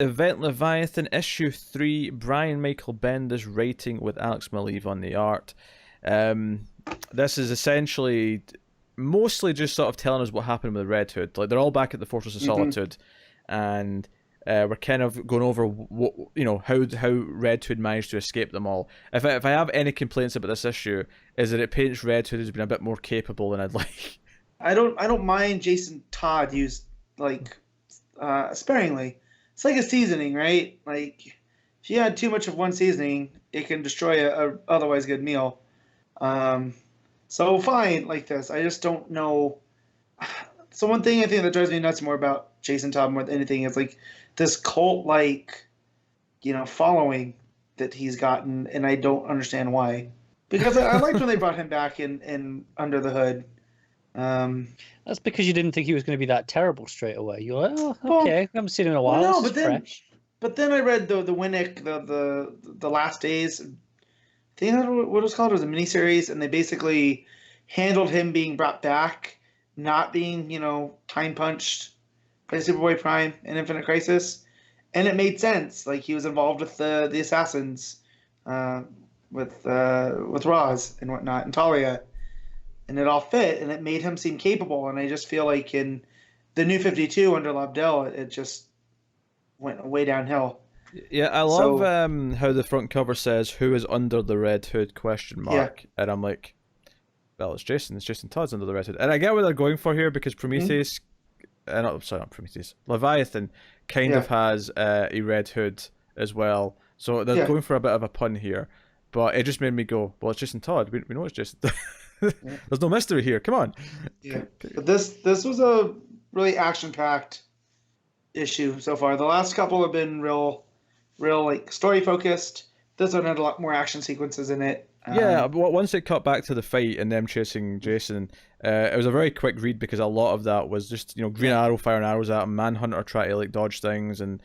Event Leviathan issue 3, Brian Michael Bendis writing with Alex Maleev on the art. Um, this is essentially mostly just sort of telling us what happened with Red Hood. Like they're all back at the Fortress of Hmm. Solitude, and we're kind of going over what how Red Hood managed to escape them all. If I have any complaints about this issue, is that it paints Red Hood as being a bit more capable than I'd like. I don't mind Jason Todd used like sparingly. It's like a seasoning, right? Like if you add too much of one seasoning, it can destroy a otherwise good meal. Um, so fine like this. I just don't know. So one thing I think that drives me nuts more about Jason Todd more than anything is like this cult like following that he's gotten, and I don't understand why. Because I liked when they brought him back in Under the Hood. Um, That's because you didn't think he was going to be that terrible straight away. You're like, oh, well, okay, I haven't seen him in a well, while. no, This is fresh. but then I read the Winnick the last days. I think that's what it was called. It was a miniseries, and they basically handled him being brought back, not being time punched by Superboy Prime and Infinite Crisis, and it made sense. Like he was involved with the assassins, uh, with Roz and whatnot, and Talia, and it all fit, and it made him seem capable. And I just feel like in the New 52 under Lobdell, it just went way downhill. Yeah, I love So how the front cover says "Who is under the Red Hood?" question yeah. mark, and I'm like, well, it's Jason. It's Jason Todd's under the Red Hood, and I get what they're going for here because Mhm. Prometheus, not Prometheus, Leviathan kind Yeah. of has a Red Hood as well, so they're Yeah. going for a bit of a pun here. But it just made me go, well, it's Jason Todd. We know it's Jason. Yeah. There's no mystery here. Come on. Yeah. But this was a really action packed issue so far. The last couple have been real like story focused. This one had a lot more action sequences in it. Yeah, but once it cut back to the fight and them chasing Jason, it was a very quick read because a lot of that was just Green Arrow firing arrows at him, Manhunter trying to like dodge things and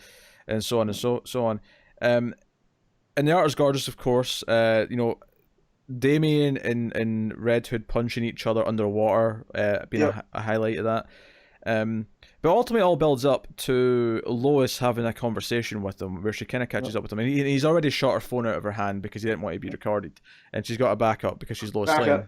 so on and so on. And the art is gorgeous, of course. Damien and Red Hood punching each other underwater, being Yep. a highlight of that. But ultimately, it all builds up to Lois having a conversation with him, where she kind of catches up with him, and he's already shot her phone out of her hand because he didn't want to be recorded, and she's got a backup because she's Lois Back Lane, up.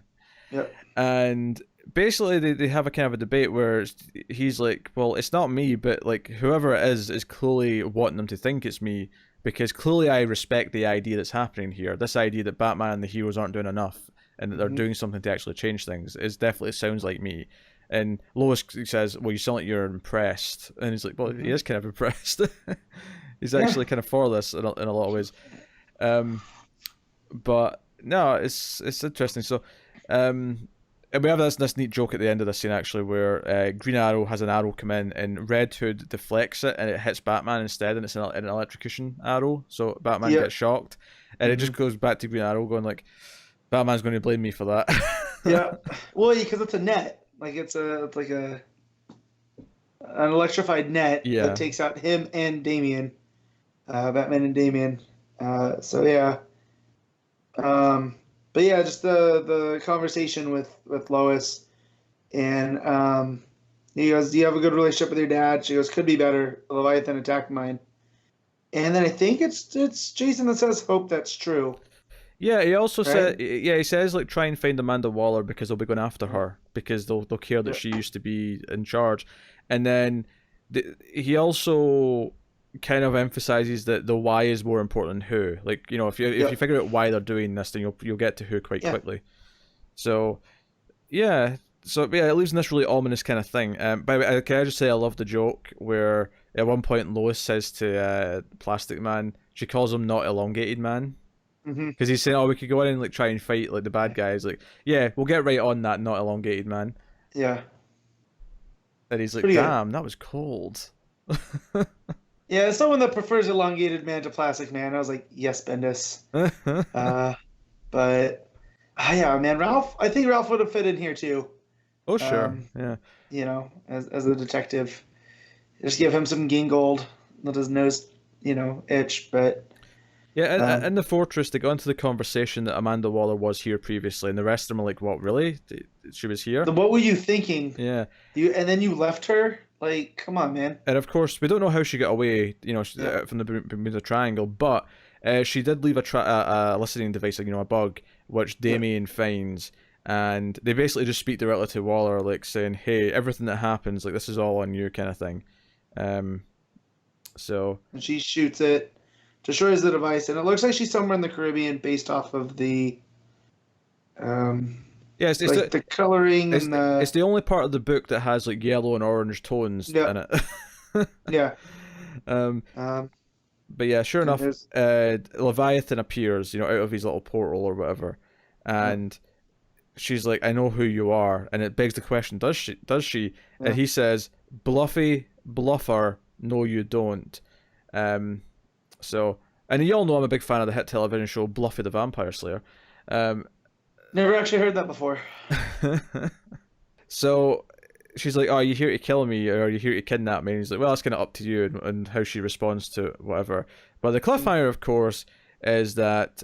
Yep. and basically they have a kind of a debate where he's like, well, it's not me, but like whoever it is clearly wanting them to think it's me because clearly I respect the idea that's happening here. This idea that Batman and the heroes aren't doing enough and that they're doing something to actually change things is definitely sounds like me. And Lois says, well, you sound like you're impressed. And he's like, well, he is kind of impressed. He's actually kind of for this in a lot of ways. But no, it's interesting. So, and we have this neat joke at the end of this scene actually, where Green Arrow has an arrow come in and Red Hood deflects it and it hits Batman instead, and it's an electrocution arrow. So Batman Yep. gets shocked, and it just goes back to Green Arrow going like, Batman's going to blame me for that. Yeah. Well, because it's a net. Like it's like an electrified net Yeah. that takes out him and Damien, Batman and Damien. So yeah. But yeah, just the conversation with Lois, and he goes, "Do you have a good relationship with your dad?" She goes, "Could be better. Leviathan attacked mine." And then I think it's Jason that says, "Hope that's true." Yeah, he also Right? said, he says like try and find Amanda Waller because they'll be going after her because they'll care that Yeah. she used to be in charge, and then he also kind of emphasizes that the why is more important than who. Like if you Yeah. figure out why they're doing this, then you'll get to who quite Yeah. quickly. So yeah, it leaves in this really ominous kind of thing. But can I just say I love the joke where at one point Lois says to Plastic Man, she calls him not elongated man. Hmm. Because he's saying, "Oh, we could go in and like try and fight like the bad guys." Like, yeah, we'll get right on that. Not elongated, man. Yeah. And he's like, Pretty good. "Damn, that was cold." Yeah, as someone that prefers elongated man to plastic man, I was like, yes, Bendis. But yeah, man, Ralph. I think Ralph would have fit in here too. Oh sure, Um, yeah, as a detective, just give him some Gingold, let his nose, itch. But Yeah, in the fortress, they got into the conversation that Amanda Waller was here previously, and the rest of them are like, "What, really? She was here?" What were you thinking? Yeah. And then you left her? Like, come on, man. And of course, we don't know how she got away, Yeah. from the Bermuda Triangle, but she did leave a listening device, like, a bug, which Damien finds, and they basically just speak directly to Waller, like saying, "Hey, everything that happens, like, this is all on you," kind of thing. So. And she shoots it, destroys the device, and it looks like she's somewhere in the Caribbean based off of the Yeah, like the coloring and the it's the only part of the book that has like yellow and orange tones in it. yeah. But yeah, sure enough, there's- Leviathan appears, out of his little portal or whatever, and she's like, "I know who you are," and it begs the question, does she? Does she? Yeah. And he says, "Bluffy bluffer, no, you don't." So, and you all know I'm a big fan of the hit television show Bluffy the Vampire Slayer. Never actually heard that before. So she's like, "Oh, are you here to kill me, or are you here to kidnap me?" And he's like, "Well, that's kind of up to you," and how she responds to whatever. But the cliffhanger, of course, is that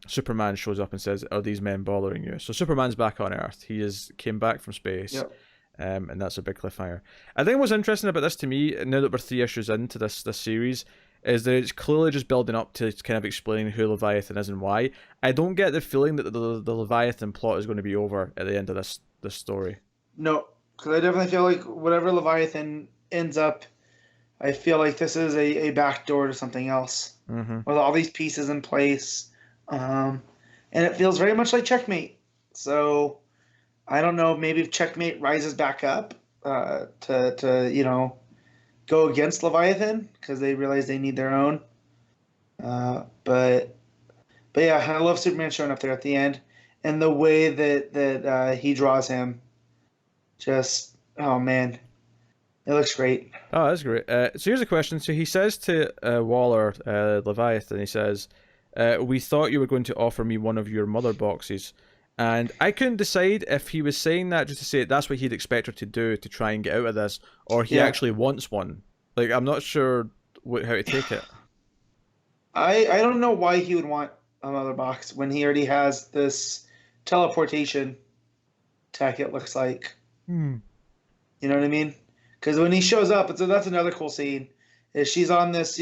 Superman shows up and says, "Are these men bothering you?" So Superman's back on Earth. He came back from space. Yep. And that's a big cliffhanger. I think what's interesting about this to me, now that we're 3 issues into this series, is that it's clearly just building up to kind of explaining who Leviathan is and why. I don't get the feeling that the Leviathan plot is going to be over at the end of this story. No, because I definitely feel like whatever Leviathan ends up, I feel like this is a backdoor to something else with all these pieces in place, and it feels very much like Checkmate. So I don't know, maybe if Checkmate rises back up to go against Leviathan because they realize they need their own. But yeah, I love Superman showing up there at the end, and the way that he draws him. Just, oh man, it looks great. Oh, that's great. So here's a question. So he says to Waller, Leviathan, he says, "We thought you were going to offer me one of your mother boxes." And I couldn't decide if he was saying that just to say that's what he'd expect her to do to try and get out of this, or he actually wants one. Like, I'm not sure how to take it. I don't know why he would want a mother box when he already has this teleportation tech, it looks like. You know what I mean? Because when he shows up, that's another cool scene. Is she's on this,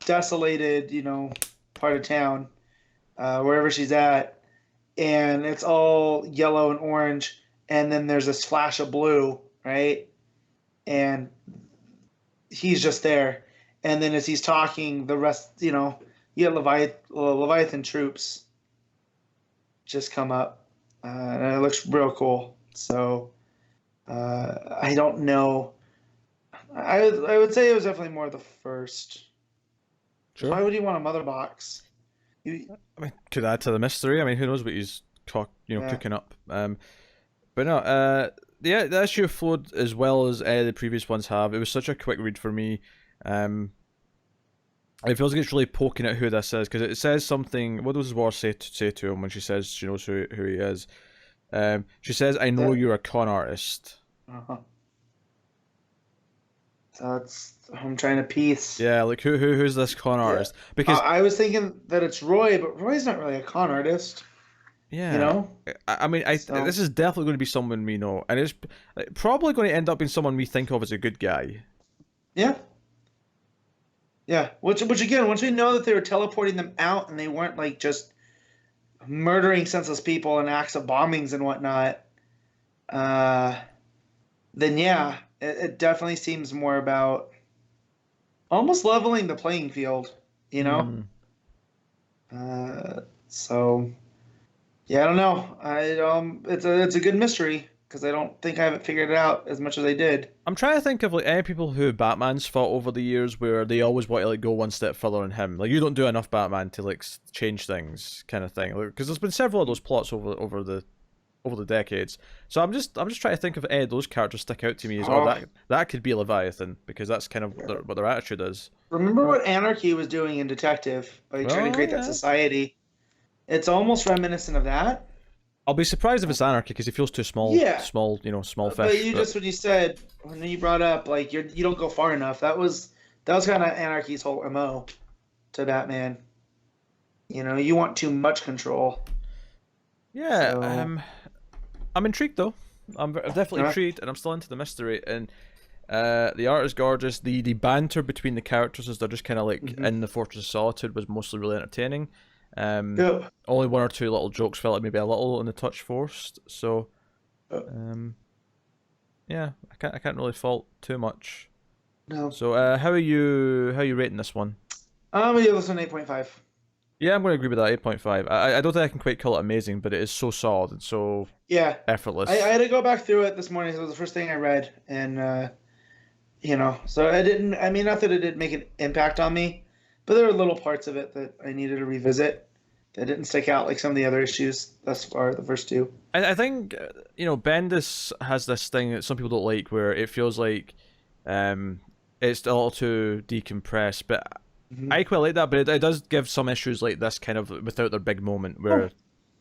desolated, part of town, wherever she's at, and it's all yellow and orange, and then there's this flash of blue, right? And he's just there, and then as he's talking, the rest, you get Leviathan troops just come up, and it looks real cool. So I don't know. I would say it was definitely more the first. Sure. Why would you want a mother box? I mean, could add to the mystery. I mean, who knows what he's cooking up. But no, yeah, the issue flowed as well as the previous ones have. It was such a quick read for me. It feels like it's really poking at who this is, because it says something. What does War say to him when she says she knows who he is? She says, "I know you're a con artist." So I'm trying to piece. Yeah, like who's this con artist? Because I was thinking that it's Roy, but Roy's not really a con artist. yeah, I mean, this is definitely going to be someone we know, and it's probably going to end up being someone we think of as a good guy. Yeah. Yeah, which again, once we know that they were teleporting them out and they weren't like just murdering senseless people and acts of bombings and whatnot, then yeah, it definitely seems more about almost leveling the playing field, So yeah, I don't know. It's a good mystery because I don't think I haven't figured it out as much as I did. I'm trying to think of like any people who Batman's fought over the years where they always want to like go one step further on him. Like, you don't do enough Batman to like change things, kind of thing. Because there's been several of those plots over the decades. So I'm just trying to think of any of those characters stick out to me as that could be Leviathan, because that's kind of what their attitude is. Remember what Anarchy was doing in Detective by trying to create that society? It's almost reminiscent of that. I'll be surprised if it's Anarchy, because he feels too small. Yeah. Small fish. But just when you said, when you brought up like you don't go far enough, that was kind of Anarchy's whole MO. to Batman. You know, you want too much control. Yeah, So- I'm intrigued though. I'm definitely Yeah. intrigued, and I'm still into the mystery. And the art is gorgeous. The banter between the characters as they're just kind of like Mhm. in the Fortress of Solitude was mostly really entertaining. Yeah. Only one or two little jokes felt like maybe a little on the touch forced. So, Yeah. yeah, I can't really fault too much. No. So, how are you rating this one? I'm gonna give this one 8.5. Yeah, I'm going to agree with that. 8.5. I don't think I can quite call it amazing, but it is so solid and so Yeah. effortless. I had to go back through it this morning. So it was the first thing I read, and you know, so I didn't. I mean, not that it didn't make an impact on me, but there were little parts of it that I needed to revisit that didn't stick out like some of the other issues thus far. The first two. I think Bendis has this thing that some people don't like, where it feels like it's a little too decompressed. But Mhm. I quite like that. But it does give some issues like this kind of without their big moment, where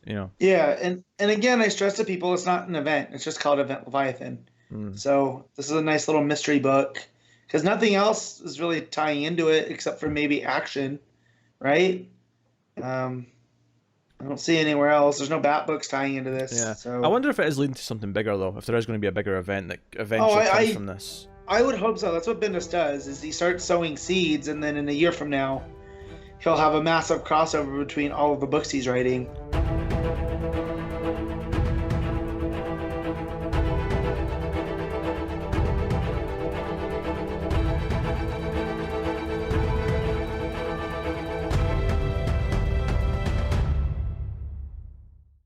Yeah, and again, I stress to people, it's not an event. It's just called Event Leviathan. mm. So this is a nice little mystery book because nothing else is really tying into it except for maybe action, right? I don't see anywhere else. There's no Bat books tying into this. Yeah. So I wonder if it is leading to something bigger though. If there is going to be a bigger event that eventually comes from this. I would hope so. That's what Bendis does. Is he starts sowing seeds, and then in a year from now, he'll have a massive crossover between all of the books he's writing.